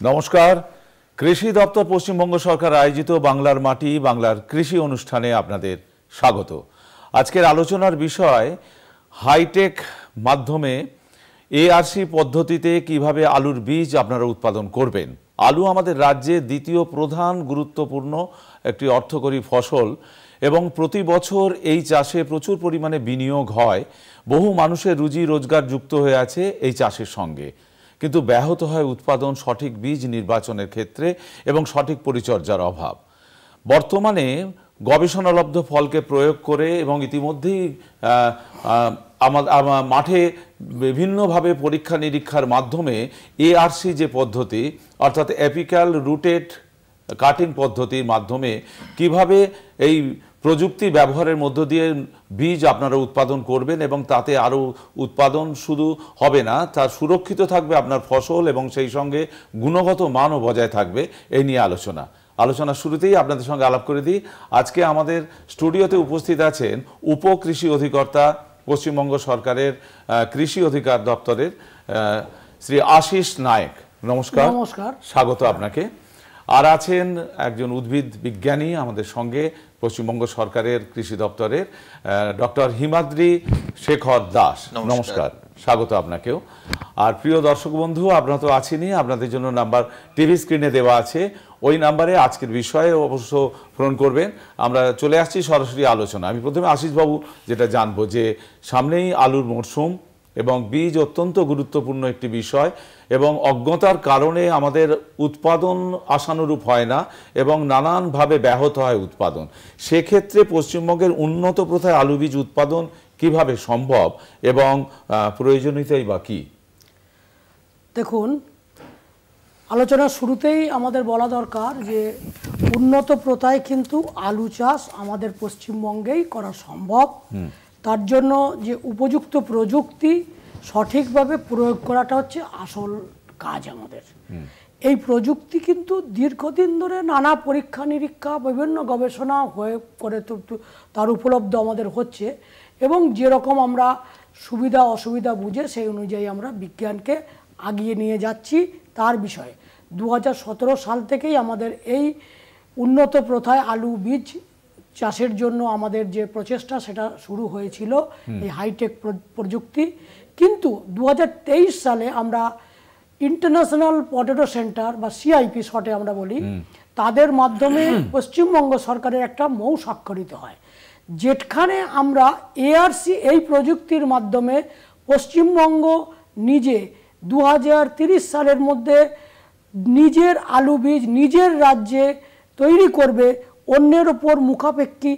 নমস্কার। কৃষি দপ্তর পশ্চিমবঙ্গ সরকার আয়োজিত বাংলার মাটি বাংলার কৃষি অনুষ্ঠানে আপনাদের স্বাগত। আজকের আলোচনার বিষয় হাইটেক মাধ্যমে এআরসি পদ্ধতিতে কিভাবে আলুর বীজ আপনারা উৎপাদন করবেন। আলু আমাদের রাজ্যে দ্বিতীয় প্রধান গুরুত্বপূর্ণ একটি অর্থকরী ফসল এবং প্রতি বছর এই চাষে প্রচুর পরিমাণে বিনিয়োগ হয়। বহু মানুষের রুজি রোজগার যুক্ত হয়ে আছে এই চাষের সঙ্গে, কিন্তু ব্যাহত হয় উৎপাদন, সঠিক বীজ নির্বাচনের ক্ষেত্রে এবং সঠিক পরিচর্যার অভাব। বর্তমানে গবেষণালব্ধ ফলকে প্রয়োগ করে এবং ইতিমধ্যেই মাঠে বিভিন্নভাবে পরীক্ষা নিরীক্ষার মাধ্যমে এআরসি যে পদ্ধতি অর্থাৎ অ্যাপিক্যাল রুটেড কাটিং পদ্ধতির মাধ্যমে কিভাবে এই প্রযুক্তি ব্যবহারের মধ্য দিয়ে বীজ আপনারা উৎপাদন করবেন এবং তাতে আরও উৎপাদন শুধু হবে না, তার সুরক্ষিত থাকবে আপনার ফসল এবং সেই সঙ্গে গুণগত মানও বজায় থাকবে, এই নিয়ে আলোচনার শুরুতেই আপনাদের সঙ্গে আলাপ করে দিই। আজকে আমাদের স্টুডিওতে উপস্থিত আছেন উপকৃষি অধিকর্তা পশ্চিমবঙ্গ সরকারের কৃষি অধিকার দপ্তরের শ্রী আশিস নায়েক। নমস্কার। নমস্কার, স্বাগত আপনাকে। আর আছেন একজন উদ্ভিদ বিজ্ঞানী আমাদের সঙ্গে পশ্চিমবঙ্গ সরকারের কৃষি দপ্তরের ডক্টর হিমাদ্রি শেখর দাস। নমস্কার, স্বাগত আপনাকেও। আর প্রিয় দর্শক বন্ধু, আপনারা তো আছেনই, আপনাদের জন্য নাম্বার টিভি স্ক্রিনে দেওয়া আছে, ওই নাম্বারে আজকের বিষয়ে অবশ্য ফোন করবেন। আমরা চলে আসছি সরাসরি আলোচনা। আমি প্রথমে আশিসবাবু যেটা জানবো যে সামনেই আলুর মরশুম এবং বীজ অত্যন্ত গুরুত্বপূর্ণ একটি বিষয় এবং অজ্ঞতার কারণে আমাদের উৎপাদন আশানুরূপ হয় না এবং নানানভাবে ব্যাহত হয় উৎপাদন। সেক্ষেত্রে পশ্চিমবঙ্গের উন্নত প্রথায় আলু বীজ উৎপাদন কিভাবে সম্ভব এবং প্রয়োজনীয়তাই বা কী? দেখুন, আলোচনার শুরুতেই আমাদের বলা দরকার যে উন্নত প্রথায় কিন্তু আলু চাষ আমাদের পশ্চিমবঙ্গেই করা সম্ভব। তার জন্য যে উপযুক্ত প্রযুক্তি সঠিকভাবে প্রয়োগ করাটা হচ্ছে আসল কাজ আমাদের। এই প্রযুক্তি কিন্তু দীর্ঘদিন ধরে নানা পরীক্ষা নিরীক্ষা বিভিন্ন গবেষণা হয়ে করে তার উপলব্ধ আমাদের হচ্ছে এবং যেরকম আমরা সুবিধা অসুবিধা বুঝে সেই অনুযায়ী আমরা বিজ্ঞানকে আগিয়ে নিয়ে যাচ্ছি। তার বিষয়ে 2017 সাল থেকেই আমাদের এই উন্নত প্রথায় আলু বীজ চাষের জন্য আমাদের যে প্রচেষ্টা সেটা শুরু হয়েছিল, এই হাইটেক প্রযুক্তি। কিন্তু 2023 সালে আমরা ইন্টারন্যাশনাল পটেটো সেন্টার বা সিআইপি শর্টে আমরা বলি, তাদের মাধ্যমে পশ্চিমবঙ্গ সরকারের একটা মৌ স্বাক্ষরিত হয়, যেখানে আমরা এআরসি এই প্রযুক্তির মাধ্যমে পশ্চিমবঙ্গ নিজে 2030 সালের মধ্যে নিজের আলু বীজ নিজের রাজ্যে তৈরি করবে, অন্যের ওপর মুখাপেক্ষী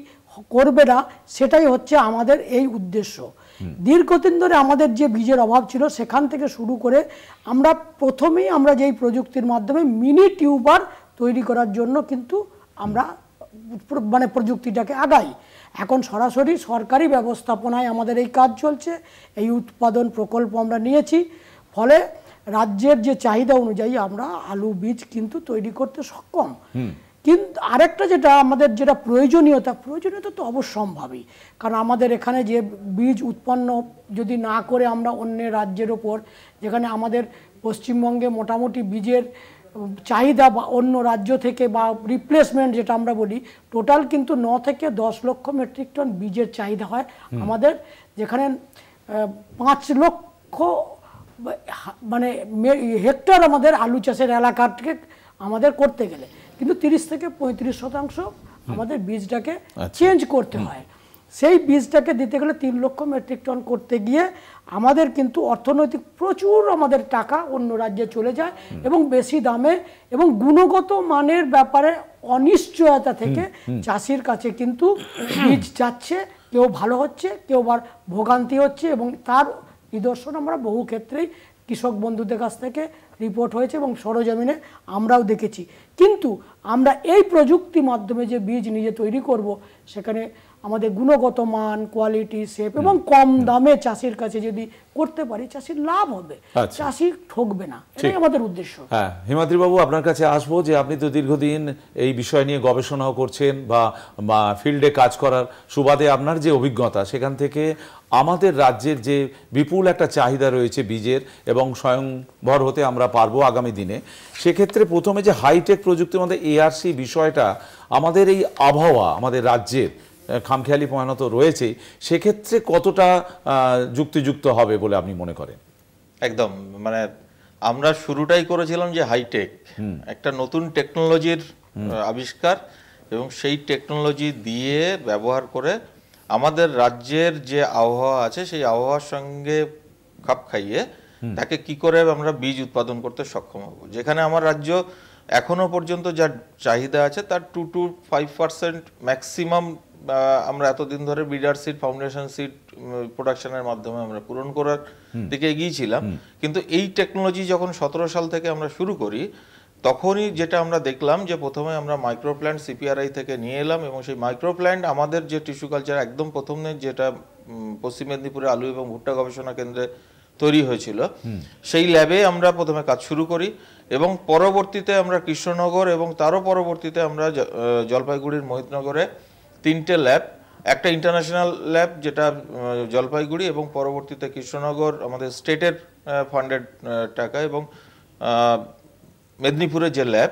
করবে না। সেটাই হচ্ছে আমাদের এই উদ্দেশ্য। দীর্ঘদিন ধরে আমাদের যে বীজের অভাব ছিল সেখান থেকে শুরু করে আমরা প্রথমেই আমরা যেই প্রযুক্তির মাধ্যমে মিনি টিউবার তৈরি করার জন্য কিন্তু আমরা প্রযুক্তিটাকে আগাই। এখন সরাসরি সরকারি ব্যবস্থাপনায় আমাদের এই কাজ চলছে। এই উৎপাদন প্রকল্প আমরা নিয়েছি, ফলে রাজ্যের যে চাহিদা অনুযায়ী আমরা আলু বীজ কিন্তু তৈরি করতে সক্ষম। কিন্তু আরেকটা যেটা আমাদের যেটা প্রয়োজনীয়তা তো অবশ্যম্ভাবী, কারণ আমাদের এখানে যে বীজ উৎপন্ন যদি না করে আমরা অন্য রাজ্যের ওপর, যেখানে আমাদের পশ্চিমবঙ্গে মোটামুটি বীজের চাহিদা বা অন্য রাজ্য থেকে বা রিপ্লেসমেন্ট যেটা আমরা বলি, টোটাল কিন্তু 9 থেকে 10 লক্ষ মেট্রিক টন বীজের চাহিদা হয় আমাদের, যেখানে 5 লক্ষ হেক্টর আমাদের আলু চাষের এলাকাটাকে আমাদের করতে গেলে কিন্তু 30 থেকে 35% আমাদের বীজটাকে চেঞ্জ করতে হয়। সেই বীজটাকে দিতে গেলে 3 লক্ষ মেট্রিক টন করতে গিয়ে আমাদের কিন্তু অর্থনৈতিক প্রচুর আমাদের টাকা অন্য রাজ্যে চলে যায় এবং বেশি দামে এবং গুণগত মানের ব্যাপারে অনিশ্চয়তা থেকে চাষির কাছে কিন্তু বীজ যাচ্ছে, কেউ ভালো হচ্ছে, কেউ আবার ভোগান্তি হচ্ছে এবং তার নিদর্শন আমরা বহু ক্ষেত্রেই কৃষক বন্ধুদের কাছ থেকে রিপোর্ট হয়েছে এবং সরজমিনে আমরাও দেখেছি। কিন্তু আমরা এই প্রযুক্তি মাধ্যমে যে বীজ নিজে তৈরি করব, সেখানে আমাদের গুণগত মান, কোয়ালিটি, শেপ এবং কম দামে চাষির কাছে যদি করতে পারি, চাষির লাভ হবে, চাষি ঠকবে না, এটাই আমাদের উদ্দেশ্য। হ্যাঁ, হিমাদ্রি বাবু, আপনার কাছে আসবো যে আপনি তো দীর্ঘদিন এই বিষয় নিয়ে গবেষণাও করছেন বা ফিল্ডে কাজ করার সুবাদে আপনার যে অভিজ্ঞতা, সেখান থেকে আমাদের রাজ্যের যে বিপুল একটা চাহিদা রয়েছে বীজের এবং স্বয়ংভর হতে আমরা পারবো আগামী দিনে, সেক্ষেত্রে প্রথমে যে হাইটেক প্রযুক্তির মধ্যে ARC বিষয়টা আমাদের এই আবহাওয়া আমাদের রাজ্যের খামখেয়ালি পয়না তো রয়েছেই, সেক্ষেত্রে কতটা যুক্তিযুক্ত হবে বলে আপনি মনে করেন? একদম, মানে আমরা শুরুটাই করেছিলাম যে হাইটেক, একটা নতুন টেকনোলজির আবিষ্কার, এবং সেই টেকনোলজি দিয়ে ব্যবহার করে আমাদের রাজ্যের যে আবহাওয়া আছে সেই আবহাওয়ার সঙ্গে খাপ খাইয়ে তাকে কি করে আমরা বীজ উৎপাদন করতে সক্ষম হব। যেখানে আমার রাজ্য এখনো পর্যন্ত যা চাহিদা আছে তার 2 to 5% ম্যাক্সিমাম আমরা এতদিন ধরে ব্রিডার সিড, ফাউন্ডেশন সিড প্রোডাকশনের মাধ্যমে আমরা পূরণ করার দিকে এগিয়েছিলাম। কিন্তু এই টেকনোলজি যখন 17 সাল থেকে আমরা শুরু করি, তখনই যেটা আমরা দেখলাম যে প্রথমে আমরা মাইক্রোপ্ল্যান্ট CPRI থেকে নিয়ে এলাম, এবং সেই মাইক্রোপ্ল্যান্ট আমাদের যে টিস্যু কালচার একদম প্রথমে যেটা পশ্চিম মেদিনীপুরে আলু এবং ভুট্টা গবেষণা কেন্দ্রে তৈরি হয়েছিল, সেই ল্যাবে আমরা প্রথমে কাজ শুরু করি, এবং পরবর্তীতে আমরা কৃষ্ণনগর এবং তারও পরবর্তীতে আমরা জলপাইগুড়ির মোহিতনগরে 3টে ল্যাব, একটা ইন্টারন্যাশনাল ল্যাব যেটা জলপাইগুড়ি, এবং পরবর্তীতে কৃষ্ণনগর আমাদের স্টেটের ফান্ডেড টাকা, এবং মেদিনীপুরের যে ল্যাব,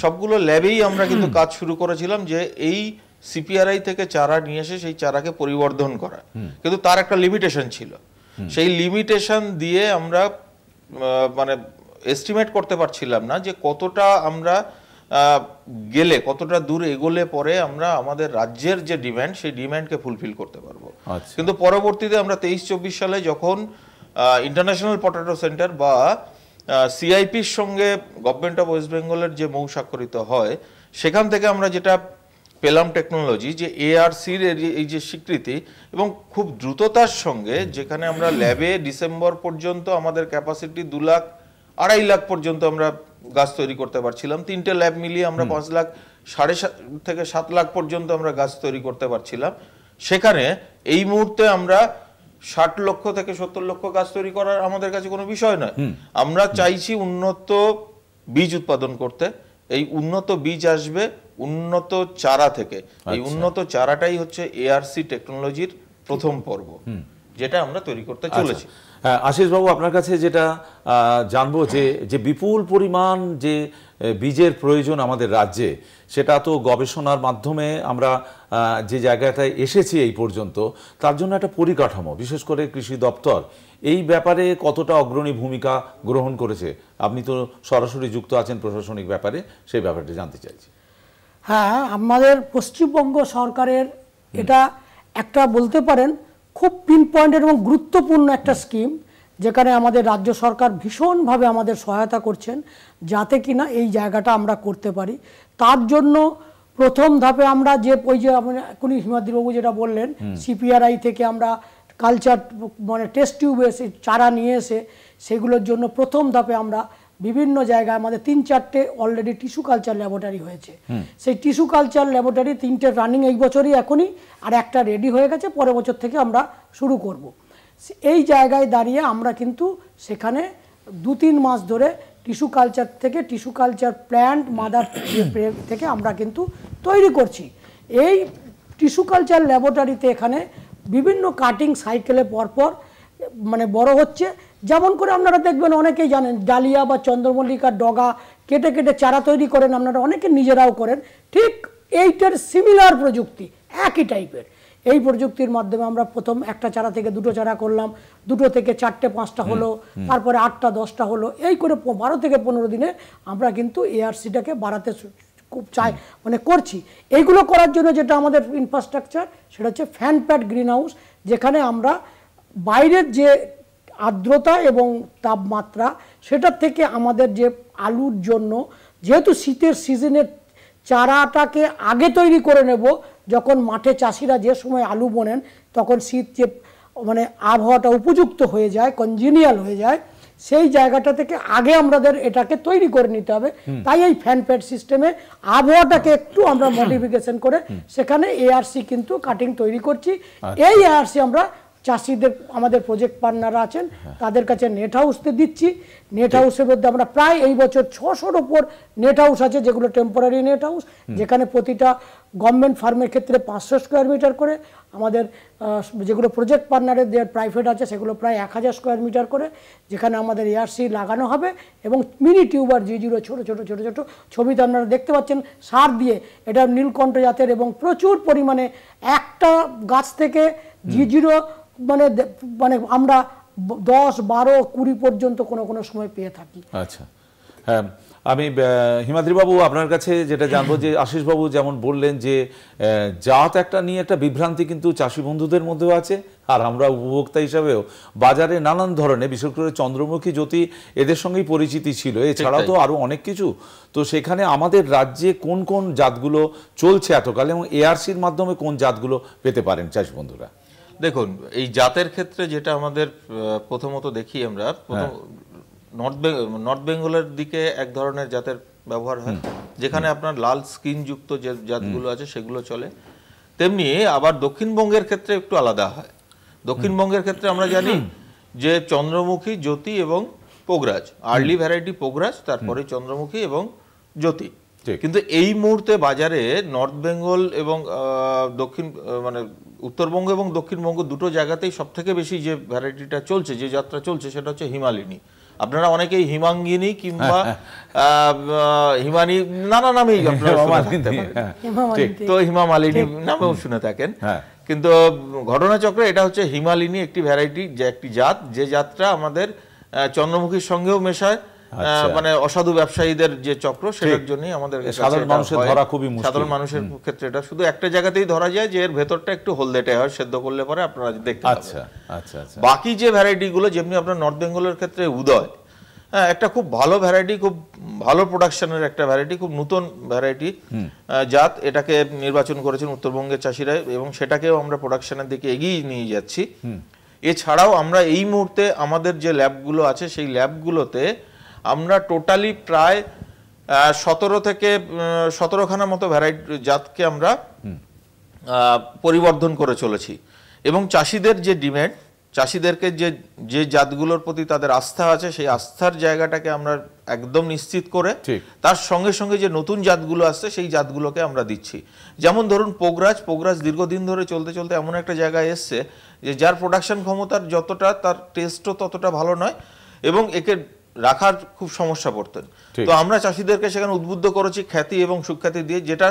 সবগুলো ল্যাবেই আমরা কিন্তু কাজ শুরু করেছিলাম যে এই CPRI থেকে চারা নিয়ে এসে সেই চারাকে পরিবর্ধন করা। কিন্তু তার একটা লিমিটেশন ছিল, সেই লিমিটেশন দিয়ে আমরা মানে এস্টিমেট করতে পারছিলাম না যে কতটা আমরা গেলে, কতটা দূর এগোলে পরে আমরা আমাদের রাজ্যের যে ডিমান্ড সেই ডিমান্ডকে ফুলফিল করতে পারবো। কিন্তু পরবর্তীতে আমরা 23-24 সালে যখন ইন্টারন্যাশনাল পটেটো সেন্টার বা CIPর সঙ্গে গভর্নমেন্ট অফ ওয়েস্ট বেঙ্গলের যে মৌ স্বাক্ষরিত হয়, সেখান থেকে আমরা যেটা পেলাম টেকনোলজি, যে ARCর এই যে স্বীকৃতি, এবং খুব দ্রুততার সঙ্গে, যেখানে আমরা ল্যাবে ডিসেম্বর পর্যন্ত আমাদের ক্যাপাসিটি 2 লাখ 2.5 লাখ পর্যন্ত আমরা গাছ তৈরি করতে পারছিলাম। 3টে ল্যাব মিলিয়ে আমরা 5 লাখ 7.5 থেকে 7 লাখ পর্যন্ত আমরা গাছ তৈরি করতে পারছিলাম। সেখানে এই মুহূর্তে আমরা 60 লক্ষ থেকে 70 লক্ষ গাছ তৈরি করার আমাদের কাছে কোনো বিষয় নয়। আমরা চাইছি উন্নত বীজ উৎপাদন করতে। এই উন্নত বীজ আসবে উন্নত চারা থেকে। এই উন্নত চারাটাই হচ্ছে ARC টেকনোলজির প্রথম পর্ব, যেটা আমরা তৈরি করতে চলেছি। আশিস বাবু, আপনার কাছে যেটা জানবো যে বিপুল পরিমাণ যে বীজের প্রয়োজন আমাদের রাজ্যে, সেটা তো গবেষণার মাধ্যমে আমরা যে জায়গাটায় এসেছি এই পর্যন্ত, তার জন্য একটা পরিকাঠামো, বিশেষ করে কৃষি দপ্তর এই ব্যাপারে কতটা অগ্রণী ভূমিকা গ্রহণ করেছে? আপনি তো সরাসরি যুক্ত আছেন প্রশাসনিক ব্যাপারে, সেই ব্যাপারটা জানতে চাইছি। হ্যাঁ, আমাদের পশ্চিমবঙ্গ সরকারের এটা একটা বলতে পারেন খুব পিন পয়েন্টেড এবং গুরুত্বপূর্ণ একটা স্কিম, যেখানে আমাদের রাজ্য সরকার ভীষণভাবে আমাদের সহায়তা করছেন যাতে কিনা এই জায়গাটা আমরা করতে পারি। তার জন্য প্রথম ধাপে আমরা যে ওই যে এখনই হিমাদ্রিবাবু যেটা বললেন, CPRI থেকে আমরা কালচার মানে টেস্ট টিউবে চারা নিয়ে এসে সেগুলোর জন্য প্রথম ধাপে আমরা বিভিন্ন জায়গায় আমাদের 3-4টে অলরেডি টিস্যু কালচার ল্যাবরেটরি হয়েছে। সেই টিস্যু কালচার ল্যাবরেটরি 3টে রানিং এই বছরই এখনই, আর একটা রেডি হয়ে গেছে, পরের বছর থেকে আমরা শুরু করব। এই জায়গায় দাঁড়িয়ে আমরা কিন্তু সেখানে 2-3 মাস ধরে টিস্যু কালচার থেকে টিস্যু কালচার প্ল্যান্ট মাদার থেকে আমরা কিন্তু তৈরি করছি। এই টিস্যু কালচার ল্যাবরেটরিতে এখানে বিভিন্ন কাটিং সাইকেলে পরপর মানে বড় হচ্ছে। যেমন করে আপনারা দেখবেন, অনেকেই জানেন ডালিয়া বা চন্দ্রমল্লিকার ডগা কেটে কেটে চারা তৈরি করেন, আপনারা অনেকে নিজেরাও করেন। ঠিক এইটার সিমিলার প্রযুক্তি, একই টাইপের। এই প্রযুক্তির মাধ্যমে আমরা প্রথম একটা চারা থেকে 2টো চারা করলাম, 2টো থেকে 4টে 5টা হলো, তারপরে 8টা 10টা হলো, এই করে 12 থেকে 15 দিনে আমরা কিন্তু ARCটাকে বাড়াতে খুব মানে করছি। এইগুলো করার জন্য যেটা আমাদের ইনফ্রাস্ট্রাকচার, সেটা হচ্ছে ফ্যান প্যাড গ্রিন হাউস, যেখানে আমরা বাইরের যে আর্দ্রতা এবং তাপমাত্রা সেটার থেকে আমাদের যে আলুর জন্য, যেহেতু শীতের সিজনের চারাটাকে আগে তৈরি করে নেব, যখন মাঠে চাষিরা যে সময় আলু বোনেন তখন শীত যে মানে আবহাওয়াটা উপযুক্ত হয়ে যায়, কনজিনিয়াল হয়ে যায়, সেই জায়গাটা থেকে আগে আমাদের এটাকে তৈরি করে নিতে হবে। তাই এই ফ্যান প্যাড সিস্টেমে আবহাওয়াটাকে একটু আমরা মডিফিকেশন করে সেখানে এআরসি কিন্তু কাটিং তৈরি করছি। এই এআরসি আমরা চাষিদের, আমাদের প্রজেক্ট পার্টনাররা আছেন তাদের কাছে নেট হাউসতে দিচ্ছি। নেট হাউসের মধ্যে আমরা প্রায় এই বছর 600-র উপর নেট হাউস আছে, যেগুলো টেম্পোরারি নেট হাউস, যেখানে প্রতিটা গভর্নমেন্ট ফার্মের ক্ষেত্রে 500 স্কোয়ার মিটার করে, আমাদের যেগুলো প্রজেক্ট পার্টনারের প্রাইভেট আছে সেগুলো প্রায় 1000 স্কোয়ার মিটার করে, যেখানে আমাদের এআরসি লাগানো হবে। এবং মিনি টিউবার G0 ছোট ছোট ছোট ছোট ছবিতে আপনারা দেখতে পাচ্ছেন সার দিয়ে, এটা নীলকণ্ঠ জাতের এবং প্রচুর পরিমাণে একটা গাছ থেকে G0 মানে আমরা 10, 12, 20 পর্যন্ত কোনো সময় পেয়ে থাকি। আচ্ছা, হ্যাঁ, আমি হিমাদ্রি বাবু আপনার কাছে যেটা জানবো যে আশিস বাবু যেমন বললেন যে জাত একটা নিয়ে একটা বিভ্রান্তি কিন্তু চাষি বন্ধুদের মধ্যেও আছে, আর আমরা উপভোক্তা হিসাবেও বাজারে নানান ধরনের, বিশেষ করে চন্দ্রমুখী, জ্যোতি এদের সঙ্গেই পরিচিতি ছিল, এছাড়াও তো আরো অনেক কিছু। তো সেখানে আমাদের রাজ্যে কোন কোন জাতগুলো চলছে এতকাল এবং এআরসির মাধ্যমে কোন জাতগুলো পেতে পারেন চাষি বন্ধুরা? দেখুন, এই জাতের ক্ষেত্রে যেটা আমাদের প্রথমত দেখি আমরা, নর্থ বেঙ্গলের দিকে এক ধরনের জাতের ব্যবহার হয়, যেখানে আপনার লাল স্কিন যুক্ত যে জাতগুলো আছে সেগুলো চলে। তেমনি আবার দক্ষিণবঙ্গের ক্ষেত্রে একটু আলাদা হয়। দক্ষিণবঙ্গের ক্ষেত্রে আমরা জানি যে চন্দ্রমুখী, জ্যোতি এবং পোগরাজ, আর্লি ভ্যারাইটি পোগরাজ, তারপরে চন্দ্রমুখী এবং জ্যোতি। কিন্তু এই মুহূর্তে বাজারে নর্থ বেঙ্গল এবং উত্তরবঙ্গ এবং দক্ষিণবঙ্গ দুটো জায়গাতেই সব থেকে বেশি যে ভ্যারাইটিটা চলছে, যে যাত্রা চলছে, সেটা হচ্ছে হিমালিনী। আপনারা অনেকেই হিমাঙ্গিনী কিংবা হিমানি নানা নামেই তো হিমামালিনী নামেও শুনে থাকেন, কিন্তু ঘটনাচক্রে এটা হচ্ছে হিমালিনী একটি ভ্যারাইটি, যে একটি জাত, যে জাতটা আমাদের চন্দ্রমুখীর সঙ্গেও মেশায়, মানে অসাধু ব্যবসায়ীদের যে চক্র, সেটার জন্যই আমাদের সাধারণ মানুষের ক্ষেত্রে এটা শুধু একটা জায়গাতেই ধরা যায়, যে এর ভেতরটা একটু হলদেটে হয়, সেদ্ধ করলে পরে আপনারা দেখতে পাবেন। বাকি যে ভ্যারাইটি গুলো, যেমনি আপনার নর্থ বেঙ্গলের ক্ষেত্রে উদয়, হ্যাঁ, একটা খুব ভালো ভ্যারাইটি, খুব ভালো প্রোডাকশনের একটা ভ্যারাইটি, খুব নতুন ভ্যারাইটি জাত, এটাকে নির্বাচন করেছেন উত্তরবঙ্গের চাষিরা এবং সেটাকেও আমরা প্রোডাকশনের দিকে এগিয়ে নিয়ে যাচ্ছি। এছাড়াও আমরা এই মুহূর্তে আমাদের যে ল্যাবগুলো আছে সেই ল্যাবগুলোতে আমরা টোটালি প্রায় 17 থেকে 17খানা মতো ভ্যারাইটি জাতকে আমরা পরিবর্ধন করে চলেছি। এবং চাষিদের যে ডিমান্ড, চাষিদেরকে যে জাতগুলোর প্রতি তাদের আস্থা আছে, সেই আস্থার জায়গাটাকে আমরা একদম নিশ্চিত করে তার সঙ্গে সঙ্গে যে নতুন জাতগুলো আসছে সেই জাতগুলোকে আমরা দিচ্ছি। যেমন ধরুন পোগরাজ দীর্ঘদিন ধরে চলতে চলতে এমন একটা জায়গায় এসছে যে যার প্রোডাকশন ক্ষমতার যতটা, তার টেস্টও ততটা ভালো নয় এবং একে রাখার খুব সমস্যা পড়তেন। তো আমরা চাষিদেরকে সেখানে উদ্বুদ্ধ করেছি খ্যাতি এবং সুখ্যাতি দিয়ে, যেটা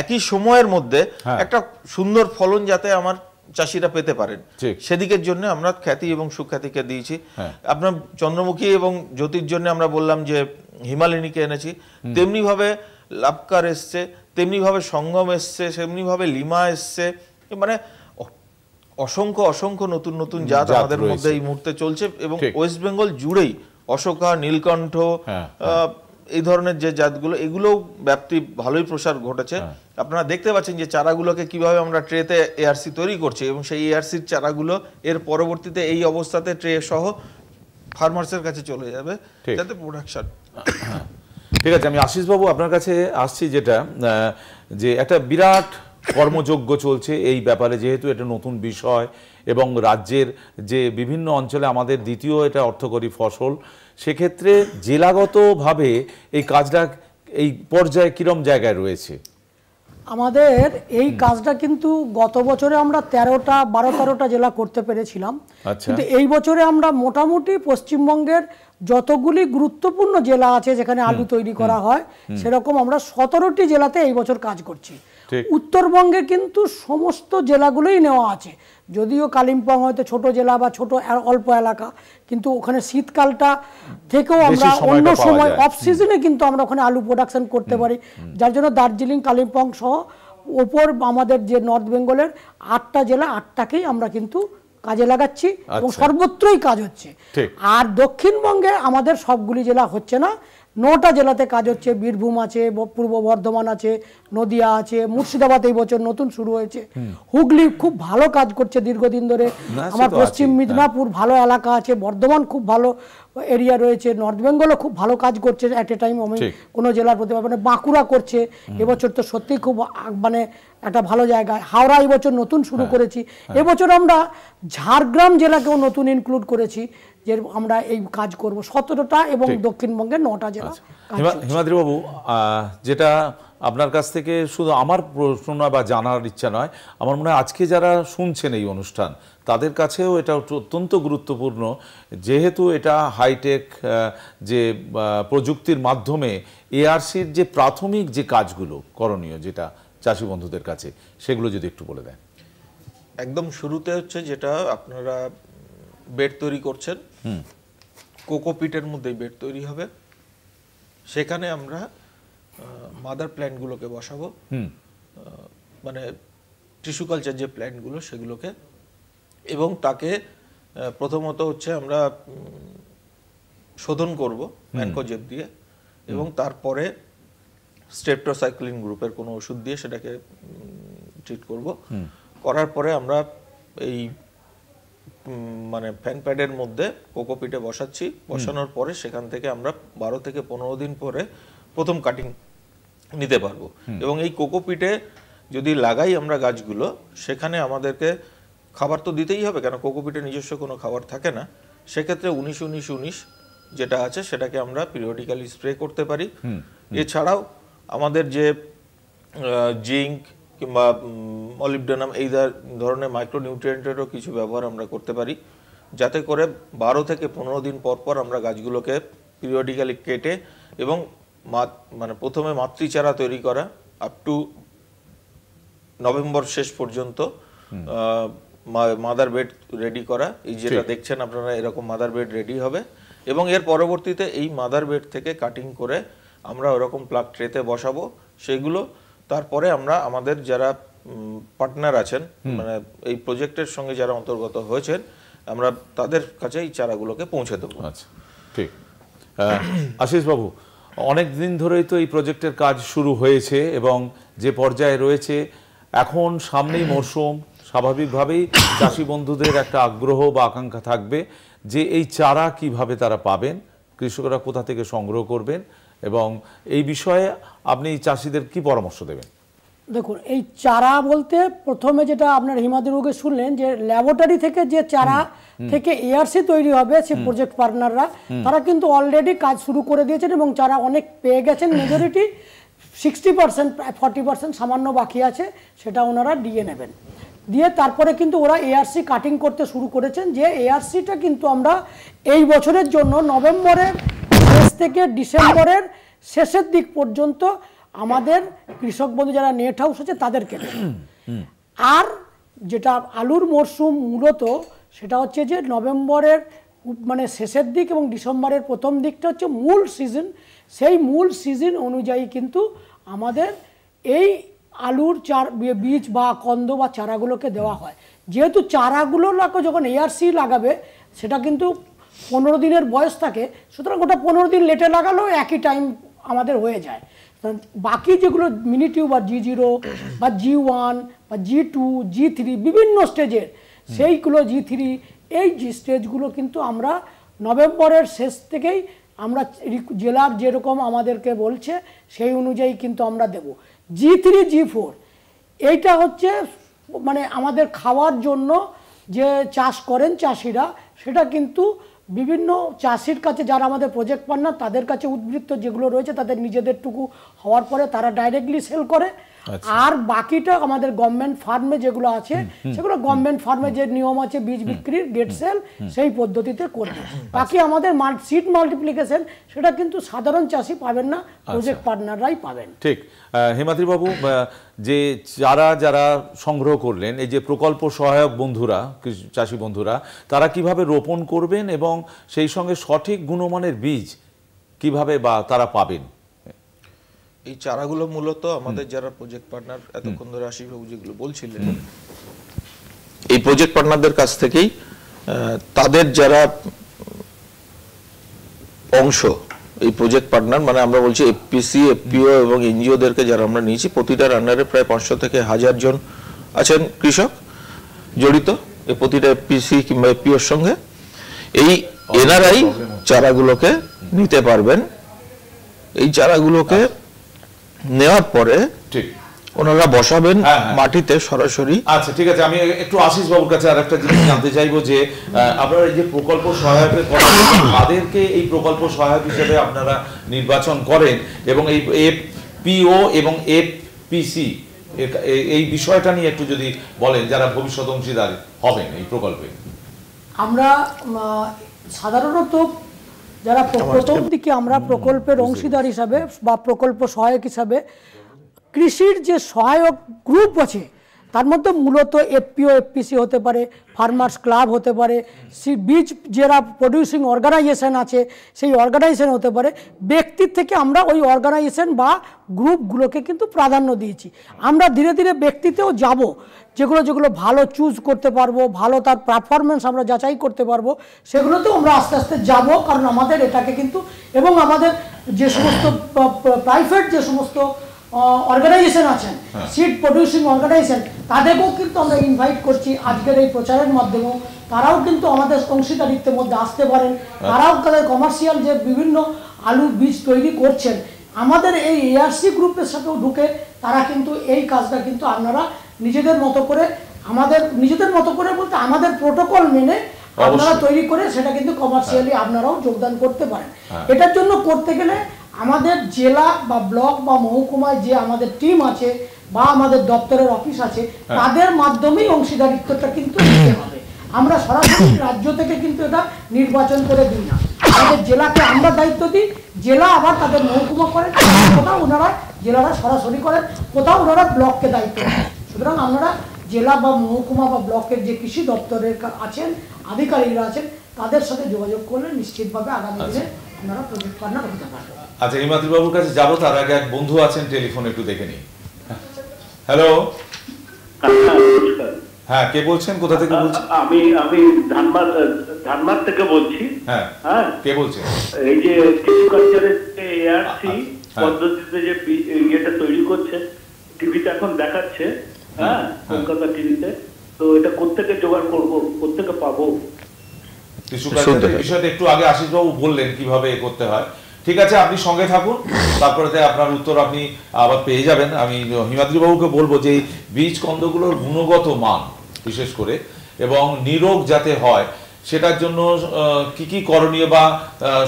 একই সময়ের মধ্যে একটা সুন্দর ফলন যাতে আমার চাষিরা পেতে পারেন, সেদিকের জন্য আমরা খ্যাতি এবং সুখ্যাতিকে দিয়েছি। আপনার চন্দ্রমুখী এবং জ্যোতির জন্য আমরা বললাম যে হিমালিনীকে এনেছি, তেমনি ভাবে লাভকার এসছে, তেমনি ভাবে সঙ্গম এসছে, তেমনি ভাবে লিমা এসছে, মানে অসংখ্য অসংখ্য নতুন নতুন জাত আমাদের মধ্যে এই মুহূর্তে চলছে। এবং ওয়েস্ট বেঙ্গল জুড়েই অশোকা, নীলকণ্ঠ, এই ধরনের যে জাতগুলো, এগুলো ব্যাপ্তি ভালোই প্রসার ঘটেছে। আপনারা দেখতে পাচ্ছেন যে চারাগুলোকে কিভাবে আমরা ট্রেতে এআরসি তৈরি করছি এবং সেই এআরসির চারাগুলো এর পরবর্তীতে এই অবস্থাতে ট্রে সহ ফার্মার্সের কাছে চলে যাবে, যাতে প্রোডাকশন। ঠিক আছে, আমি আশিস বাবু আপনার কাছে আসছি, যেটা যে একটা বিরাট কর্মযজ্ঞ চলছে এই ব্যাপারে, যেহেতু এটা নতুন বিষয় এবং রাজ্যের যে বিভিন্ন অঞ্চলে আমাদের দ্বিতীয় এটা অর্থকরী ফসল, সেক্ষেত্রে জেলাগতভাবে এই কাজটা এই পর্যায়ে কিরম জায়গায় রয়েছে? আমাদের এই কাজটা কিন্তু গত বছরে আমরা 12-13টা জেলা করতে পেরেছিলাম, কিন্তু এই বছরে আমরা মোটামুটি পশ্চিমবঙ্গের যতগুলি গুরুত্বপূর্ণ জেলা আছে যেখানে আলু তৈরি করা হয়, সেরকম আমরা 17টি জেলাতে এই বছর কাজ করছি। উত্তরবঙ্গে কিন্তু সমস্ত জেলাগুলোই নেওয়া আছে, যদিও কালিম্পং হয়তো ছোট জেলা বা ছোট অল্প এলাকা, কিন্তু ওখানে শীতকালটা থেকেও আমরা অন্য সময় অফ সিজনে কিন্তু আমরা ওখানে আলু প্রোডাকশন করতে পারি, যার জন্য দার্জিলিং, কালিম্পং সহ ওপর আমাদের যে নর্থ বেঙ্গলের 8টা জেলা, 8টাকেই আমরা কিন্তু কাজে লাগাচ্ছি এবং সর্বত্রই কাজ হচ্ছে। আর দক্ষিণবঙ্গে আমাদের সবগুলি জেলা হচ্ছে না, 9টা জেলাতে কাজ হচ্ছে। বীরভূম আছে, পূর্ব বর্ধমান আছে, নদিয়া আছে, মুর্শিদাবাদ এই বছর নতুন শুরু হয়েছে, হুগলি খুব ভালো কাজ করছে দীর্ঘদিন ধরে, আমার পশ্চিম মিদনাপুর ভালো এলাকা আছে, বর্ধমান খুব ভালো এরিয়া রয়েছে, নর্থ বেঙ্গলও খুব ভালো কাজ করছে অ্যাট এ টাইম। আমি কোনো জেলার প্রতি মানে বাঁকুড়া করছে এবছর, তো সত্যিই খুব মানে একটা ভালো জায়গায়। হাওড়া এবছর নতুন শুরু করেছি। এবছর আমরা ঝাড়গ্রাম জেলাকেও নতুন ইনক্লুড করেছি, যে আমরা এই কাজ করব 17টা এবং দক্ষিণবঙ্গের 9টা জেলা। হিমাদ্রি বাবু, যেটা আপনার কাছ থেকে শুধু আমার প্রশ্ন নয় বা জানার ইচ্ছা নয়, আমার মনে হয় আজকে যারা শুনছেন এই অনুষ্ঠান তাদের কাছেও এটা অত্যন্ত গুরুত্বপূর্ণ, যেহেতু এটা হাইটেক যে প্রযুক্তির মাধ্যমে এআরসির যে প্রাথমিক যে কাজগুলো করণীয়, যেটা চাষি বন্ধুদের কাছে, সেগুলো যদি একটু বলে দেন। একদম শুরুতে হচ্ছে যেটা আপনারা বেড তৈরি করছেন, কোকোপিটের মধ্যেই বেড তৈরি হবে, সেখানে আমরা মাদার প্ল্যান্টগুলোকে বসাবো, মানে টিস্যু কালচার যে প্ল্যান্টগুলো সেগুলোকে, এবং তাকে প্রথমত হচ্ছে আমরা শোধন করব ম্যানকোজেব দিয়ে, এবং তারপরে স্ট্রেপ্টোসাইক্লিন গ্রুপের কোনো ওষুধ দিয়ে সেটাকে ট্রিট করব। করার পরে আমরা এই মানে ফ্যান প্যাডের মধ্যে কোকোপিটে বসাচ্ছি। বসানোর পরে সেখান থেকে আমরা 12 থেকে 15 দিন পরে প্রথম কাটিং নিতে পারবো। এবং এই কোকোপিটে যদি লাগাই আমরা গাছগুলো, সেখানে আমাদেরকে খাবার তো দিতেই হবে, কেন কোকোপিটে নিজস্ব কোনো খাবার থাকে না। সেক্ষেত্রে 19-19-19 যেটা আছে সেটাকে আমরা পিরিয়ডিক্যালি স্প্রে করতে পারি। এছাড়াও আমাদের যে জিঙ্ক কিংবা মলিবডেনাম এই ধরনের মাইক্রোনিউট্রিয়েন্টেরও কিছু ব্যবহার আমরা করতে পারি, যাতে করে 12 থেকে 15 দিন পর পর আমরা গাছগুলোকে পিরিয়ডিক্যালি কেটে এবং মানে প্রথমে মাতৃচারা তৈরি করা আপ টু নভেম্বর শেষ পর্যন্ত মাদার বেড রেডি করা। এই যেটা দেখছেন আপনারা, এরকম মাদার বেড রেডি হবে, এবং এর পরবর্তীতে এই মাদার বেড থেকে কাটিং করে আমরা ওরকম প্লাগ ট্রেতে বসাবো সেগুলো। তারপরে আমরা আমাদের যারা পার্টনার আছেন, মানে এই প্রজেক্টের সঙ্গে যারা অন্তর্গত হয়েছেন, আমরা তাদের কাছে এই চারাগুলোকে পৌঁছে দেবো। আচ্ছা, ঠিক। আশিস বাবু, অনেক দিন ধরেই তো এই প্রজেক্টের কাজ শুরু হয়েছে এবং যে পর্যায়ে রয়েছে এখন, সামনেই মরশুম, স্বাভাবিকভাবেই চাষি বন্ধুদের একটা আগ্রহ বা আকাঙ্ক্ষা থাকবে যে এই চারা কিভাবে তারা পাবেন, কৃষকরা কোথা থেকে সংগ্রহ করবেন, এবং এই বিষয়ে আপনি চাষিদের কি পরামর্শ দেবেন? দেখুন, এই চারা বলতে প্রথমে যেটা আপনার হিমাদ্রিবাবুকে শুনলেন, যে ল্যাবরেটরি থেকে যে চারা থেকে এআরসি তৈরি হবে, সে প্রজেক্ট পার্টনাররা তারা কিন্তু অলরেডি কাজ শুরু করে দিয়েছেন এবং চারা অনেক পেয়ে গেছেন। মেজরিটি 60%, 40% সামান্য বাকি আছে, সেটা ওনারা দিয়ে নেবেন। দিয়ে তারপরে কিন্তু ওরা এআরসি কাটিং করতে শুরু করেছেন, যে এআরসিটা কিন্তু আমরা এই বছরের জন্য নভেম্বরের শেষ থেকে ডিসেম্বরের শেষের দিক পর্যন্ত আমাদের কৃষক বন্ধু যারা নেট হাউস আছে তাদেরকে দেব। আর যেটা আলুর মরশুম মূলত সেটা হচ্ছে যে নভেম্বরের মানে শেষের দিক এবং ডিসেম্বরের প্রথম দিকটা হচ্ছে মূল সিজন। সেই মূল সিজন অনুযায়ী কিন্তু আমাদের এই আলুর বীজ বা কন্দ বা চারাগুলোকে দেওয়া হয়। যেহেতু চারাগুলো যখন এআরসি লাগাবে সেটা কিন্তু 15 দিনের বয়স থাকে, সুতরাং ওটা 15 দিন লেটে লাগালেও একই টাইম আমাদের হয়ে যায়। বাকি যেগুলো মিনি টিউব বা G0 বা G1 বা G2 G3 বিভিন্ন স্টেজের, সেইগুলো G3 এই স্টেজগুলো কিন্তু আমরা নভেম্বরের শেষ থেকেই আমরা জেলার যেরকম আমাদেরকে বলছে সেই অনুযায়ী কিন্তু আমরা দেব। G3 G4 এইটা হচ্ছে মানে আমাদের খাওয়ার জন্য যে চাষ করেন চাষিরা, সেটা কিন্তু বিভিন্ন চাষির কাছে যারা আমাদের প্রজেক্ট পার্টনার তাদের কাছে উদ্বৃত্ত যেগুলো রয়েছে তাদের নিজেদেরটুকু হওয়ার পরে তারা ডাইরেক্টলি সেল করে। আর বাকিটা আমাদের গভর্নমেন্ট ফার্মে যেগুলো আছে সেগুলো গভর্নমেন্ট ফার্মে যে নিয়ম আছে বীজ বিক্রির গেট সেল সেই পদ্ধতিতে করবে। বাকি আমাদের সিড মাল্টিপ্লিকেশন সেটা কিন্তু সাধারণ চাষি পাবেন না, প্রজেক্ট পার্টনাররাই পাবেন। ঠিক। হিমাদ্রি বাবু, যে যারা সংগ্রহ করলেন, এই যে প্রকল্প সহায়ক বন্ধুরা, চাষি বন্ধুরা, তারা কিভাবে রোপণ করবেন এবং সেই সঙ্গে সঠিক গুণমানের বীজ কিভাবে বা তারা পাবেন? এই চারাগুলো মূলত আমাদের যারা প্রজেক্ট পার্টনার, এতক্ষণ ধরে আশিসবাবু যেগুলো বলছিলেন, এই প্রজেক্ট পার্টনারদের কাছ থেকেই তাদের যারা অংশ, এই প্রজেক্ট পার্টনার মানে আমরা বলছি এফপিসি, এফপিও এবং এনজিওদেরকে যারা আমরা নিয়েছি, প্রতিটার আন্ডারে প্রায় 500 থেকে 1000 জন আছেন কৃষক জড়িত, এই প্রতিটা এফপিসি কিংবা এফপিওর সঙ্গে। এই এনারাই চারাগুলোকে নিতে পারবেন। এই চারাগুলোকে নেওয়ার পরে ঠিক ওনারা বসাবেন মাটিতে সরাসরি। আচ্ছা ঠিক আছে, আমি একটু আশিস বাবুর কাছে আর একটা জিনিস জানতে চাইবো যে আপনারা এই যে প্রকল্প সহায়কের কথা বলছেন, তাদেরকে এই প্রকল্প সহায়ক হিসেবে আপনারা নির্বাচন করেন এবং এই এফপিও এবং এফপিসি এই বিষয়টা নিয়ে একটু যদি বলেন, যারা ভবিষ্যৎ অংশীদার হবেন এই প্রকল্পে। আমরা সাধারণত যারা প্রথম দিকে আমরা প্রকল্পের অংশীদার হিসাবে বা প্রকল্প সহায়ক হিসাবে কৃষির যে সহায়ক গ্রুপ আছে তার মধ্যে মূলত এফপিও এফপিসি হতে পারে, ফার্মার্স ক্লাব হতে পারে, বীজ যারা প্রডিউসিং অর্গানাইজেশন আছে সেই অর্গানাইজেশন হতে পারে। ব্যক্তির থেকে আমরা ওই অর্গানাইজেশন বা গ্রুপগুলোকে কিন্তু প্রাধান্য দিয়েছি। আমরা ধীরে ধীরে ব্যক্তিতেও যাব, যেগুলো ভালো চুজ করতে পারবো, ভালো তার পারফরমেন্স আমরা যাচাই করতে পারবো, সেগুলোতেও আমরা আস্তে আস্তে যাব। কারণ আমাদের এটাকে কিন্তু, এবং আমাদের যে সমস্ত প্রাইভেট যে সমস্ত অর্গানাইজেশন আছেন, সিড প্রডিউসিং অর্গানাইজেশন, তাদেরকেও কিন্তু আমরা ইনভাইট করছি আজকের এই প্রচারের মাধ্যমেও। তারাও কিন্তু আমাদের অংশীদারিত্বের মধ্যে আসতে পারেন। তারাও তাদের কমার্শিয়াল যে বিভিন্ন আলু বীজ তৈরি করছেন, আমাদের এই এআরসি গ্রুপের সাথেও ঢুকে তারা কিন্তু এই কাজটা কিন্তু আপনারা নিজেদের মতো করে, নিজেদের মতো করে বলতে আমাদের প্রোটোকল মেনে আপনারা তৈরি করে সেটা কিন্তু কমার্শিয়ালি আপনারাও যোগদান করতে পারেন। এটার জন্য করতে গেলে আমাদের জেলা বা ব্লক বা মহকুমায় যে আমাদের টিম আছে বা আমাদের দপ্তরের অফিস আছে, তাদের মাধ্যমেই অংশীদারিত্বটা কিন্তু দিতে হবে। আমরা সরাসরি রাজ্য থেকে কিন্তু এটা নির্বাচন করে দিই না। আমাদের জেলাকে আমরা দায়িত্ব দিই, জেলা আবার তাদের মহকুমা করেন, কোথাও ওনারা জেলারা সরাসরি করেন, কোথাও ওনারা ব্লককে দায়িত্ব দেন। সুতরাং আপনারা জেলা বা মহকুমা বা ব্লকের যে কৃষি দপ্তরের আছেন, আধিকারিকরা আছেন, তাদের সাথে যোগাযোগ করলে নিশ্চিতভাবে আগামী দিনে আপনারা প্রজেক্ট পার্টনার হতে পারবেন। আচ্ছা, হিমাদ্রি বাবুর কাছে যাবো, তার আগে এক বন্ধু আছেন টেলিফোনে, একটু দেখে নিই। হ্যালো, হ্যাঁ কে বলছেন, কোথা থেকে বলছেন? আমি ধানবাদ থেকে বলছি। হ্যাঁ, কে বলছেন? এই যে টিভিকালচারের যে এআরসি পদ্ধতিতে যে ইয়েটা তৈরি করছে, টিভিতে এখন দেখাচ্ছে, হ্যাঁ কলকাতা টিভিতে, তো এটা কোত্থেকে জোগাড় করবো, কোত্থেকে পাবো? বিষয়টা একটু আগে আশিস বাবু বললেন কিভাবে করতে হয়। ঠিক আছে, আপনি সঙ্গে থাকুন, তারপরে আপনার উত্তর আপনি আবার পেয়ে যাবেন। আমি হিমাদ্রি বাবুকে বলবো যে এই বীজ কন্দগুলোর গুণগত মান বিশেষ করে এবং নিরোগ যাতে হয় সেটার জন্য কি কি করণীয় বা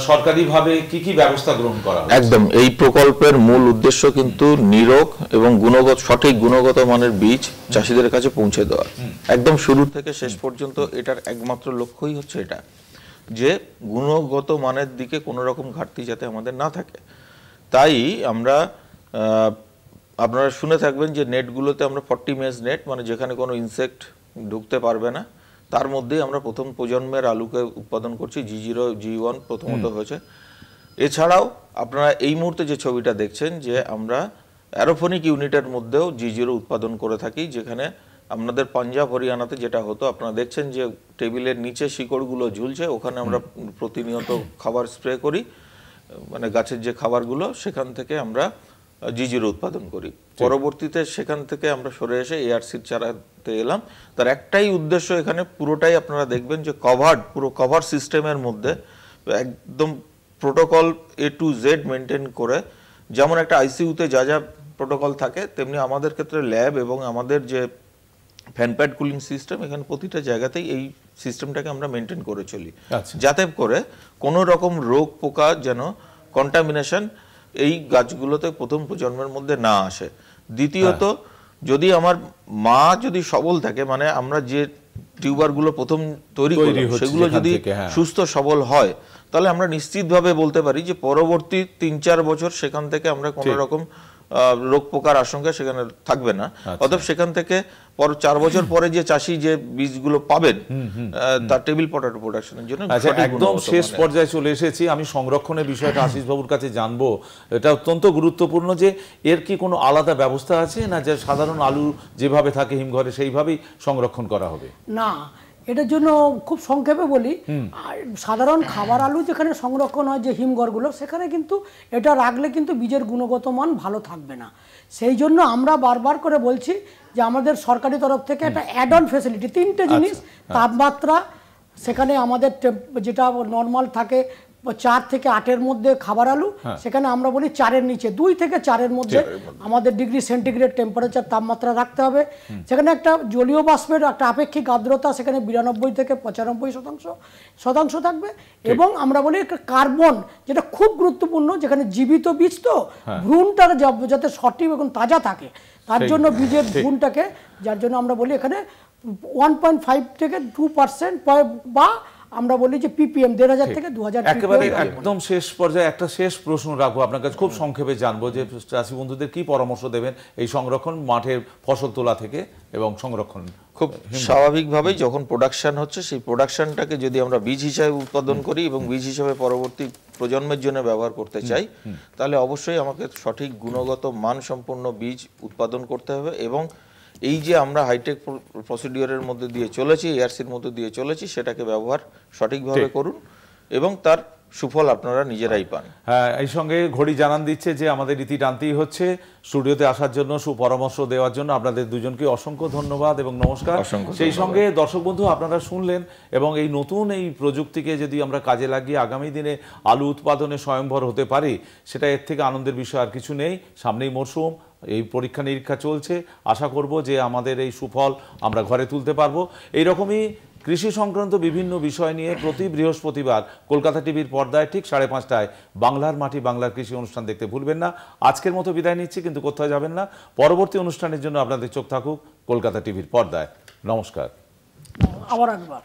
সরকারিভাবে কি কি ব্যবস্থা গ্রহণ করা হয়? একদম, এই প্রকল্পের মূল উদ্দেশ্য কিন্তু নিরোগ এবং সঠিক গুণগত মানের বীজ চাষিদের কাছে পৌঁছে দেওয়া। একদম শুরু থেকে শেষ পর্যন্ত এটার একমাত্র লক্ষ্যই হচ্ছে এটা, যে গুণগত মানের দিকে কোনো রকম ঘাটতি যাতে আমাদের না থাকে। তাই আমরা, আপনারা শুনে থাকবেন যে নেটগুলোতে আমরা 40 মেজ নেট, মানে যেখানে কোনো ইনসেক্ট ঢুকতে পারবে না, তার মধ্যেই আমরা প্রথম প্রজন্মের আলুকে উৎপাদন করছি। G0 G1 প্রথমত হয়েছে। এছাড়াও আপনারা এই মুহূর্তে যে ছবিটা দেখছেন, যে আমরা অ্যারোফোনিক ইউনিটের মধ্যেও G0 উৎপাদন করে থাকি, যেখানে আপনাদের পাঞ্জাব হরিয়ানাতে যেটা হতো, আপনারা দেখছেন যে টেবিলের নিচে শিকড়গুলো ঝুলছে, ওখানে আমরা প্রতিনিয়ত খাবার স্প্রে করি, মানে গাছের যে খাবারগুলো, সেখান থেকে আমরা G0 উৎপাদন করি। পরবর্তীতে সেখান থেকে আমরা সরে এসে এআরসির চারাতে এলাম। তার একটাই উদ্দেশ্য, এখানে পুরোটাই আপনারা দেখবেন যে পুরো কভার সিস্টেমের মধ্যে একদম protocol A to Z maintain করে, যেমন একটা আইসিইউতে যা যা প্রোটোকল থাকে, তেমনি আমাদের ক্ষেত্রে ল্যাব এবং আমাদের যে ফ্যান প্যাড কুলিং সিস্টেম, এখানে প্রতিটা জায়গাতেই এই সিস্টেমটাকে আমরা মেনটেন করে চলি, যাতে করে কোনো রকম রোগ পোকা যেন কন্টামিনেশন এই গাছগুলোতে প্রথম প্রজন্মের মধ্যে না আসে। দ্বিতীয়ত, যদি আমার মা যদি সবল থাকে, মানে আমরা যে টিউবারগুলো প্রথম তৈরি করি সেগুলো যদি সুস্থ সবল হয়, তাহলে আমরা নিশ্চিতভাবে বলতে পারি যে পরবর্তী 3-4 বছর সেখান থেকে আমরা কোনো রকম রোগ পোকার আশঙ্কা সেখানে থাকবে না। অতএব সেখান থেকে 4 বছর পরে যে চাষি যে বীজগুলো পাবেন তার টেবিল পটেটো প্রোডাকশনের জন্য। একদম শেষ পর্যায়ে চলে এসেছি, আমি সংরক্ষণের বিষয়টা আশিস বাবুর কাছে জানবো। এটা অত্যন্ত গুরুত্বপূর্ণ যে এর কি কোনো আলাদা ব্যবস্থা আছে, না যে সাধারণ আলু যেভাবে থাকে হিমঘরে সেইভাবেই সংরক্ষণ করা হবে? না, এটার জন্য খুব সংক্ষেপে বলি, সাধারণ খাবার আলু যেখানে সংরক্ষণ হয় যে হিমঘরগুলো, সেখানে কিন্তু এটা রাখলে কিন্তু বীজের গুণগত মান ভালো থাকবে না। সেই জন্য আমরা বারবার করে বলছি যে আমাদের সরকারি তরফ থেকে একটা অ্যাড অন ফ্যাসিলিটি, 3টে জিনিস, তাপমাত্রা, সেখানে আমাদের যেটা নর্মাল থাকে 4 থেকে 8-এর মধ্যে খাবার আলু, সেখানে আমরা বলি 4-এর নিচে, 2 থেকে 4-এর মধ্যে আমাদের ডিগ্রি সেন্টিগ্রেড টেম্পারেচার তাপমাত্রা রাখতে হবে। সেখানে একটা জলীয় বাষ্পের একটা আপেক্ষিক আর্দ্রতা সেখানে 92 থেকে 95% থাকবে। এবং আমরা বলি কার্বন, যেটা খুব গুরুত্বপূর্ণ, যেখানে জীবিত বীজ তো ভ্রূণটা যাতে সঠিক এবং তাজা থাকে, তার জন্য বীজের ভ্রূণটাকে, যার জন্য আমরা বলি এখানে 1.5 থেকে 2% বা আমরা বলি যে পিপিএম 1500 থেকে 2000 একেবারে একদম শেষ পর্যায়ে একটা শেষ প্রশ্ন রাখবো আপনার কাছে, খুব সংক্ষেপে জানবো যে চাষি বন্ধুদের কি পরামর্শ দেবেন এই সংরক্ষণ, মাঠের ফসল তোলা থেকে এবং সংরক্ষণ। খুব স্বাভাবিকভাবেই যখন প্রোডাকশন হচ্ছে, সেই প্রোডাকশনটাকে যদি আমরা বীজ হিসাবে উৎপাদন করি এবং বীজ হিসাবে পরবর্তী প্রজন্মের জন্য ব্যবহার করতে চাই, তাহলে অবশ্যই আমাকে সঠিক গুণগত মানসম্পন্ন বীজ উৎপাদন করতে হবে। এবং এই যে আমরা হাইটেক প্রসিডিওরের মধ্যে দিয়ে চলেছি, এআরসির মধ্যে দিয়ে চলেছি, সেটাকে ব্যবহার সঠিকভাবে করুন এবং তার সুফল আপনারা নিজেরাই পান। হ্যাঁ, এই সঙ্গে ঘড়ি জানান দিচ্ছে যে আমাদের রীতি টানতেই হচ্ছে। স্টুডিওতে আসার জন্য, সুপরামর্শ দেওয়ার জন্য আপনাদের দুজনকে অসংখ্য ধন্যবাদ এবং নমস্কার। সেই সঙ্গে দর্শক বন্ধু, আপনারা শুনলেন, এবং এই নতুন এই প্রযুক্তিকে যদি আমরা কাজে লাগিয়ে আগামী দিনে আলু উৎপাদনে স্বয়ংভর হতে পারি, সেটা এর থেকে আনন্দের বিষয় আর কিছু নেই। সামনেই মরশুম, এই পরীক্ষা নিরীক্ষা চলছে, আশা করব যে আমাদের এই সুফল আমরা ঘরে তুলতে পারবো। এইরকমই কৃষি সংক্রান্ত বিভিন্ন বিষয় নিয়ে প্রতি বৃহস্পতিবার কলকাতা টিভির পর্দায় ঠিক 5:30টায় বাংলার মাটি বাংলার কৃষি অনুষ্ঠান দেখতে ভুলবেন না। আজকের মতো বিদায় নিচ্ছি, কিন্তু কোথাও যাবেন না। পরবর্তী অনুষ্ঠানের জন্য আপনাদের চোখ থাকুক কলকাতা টিভির পর্দায়। নমস্কার। আবার একবার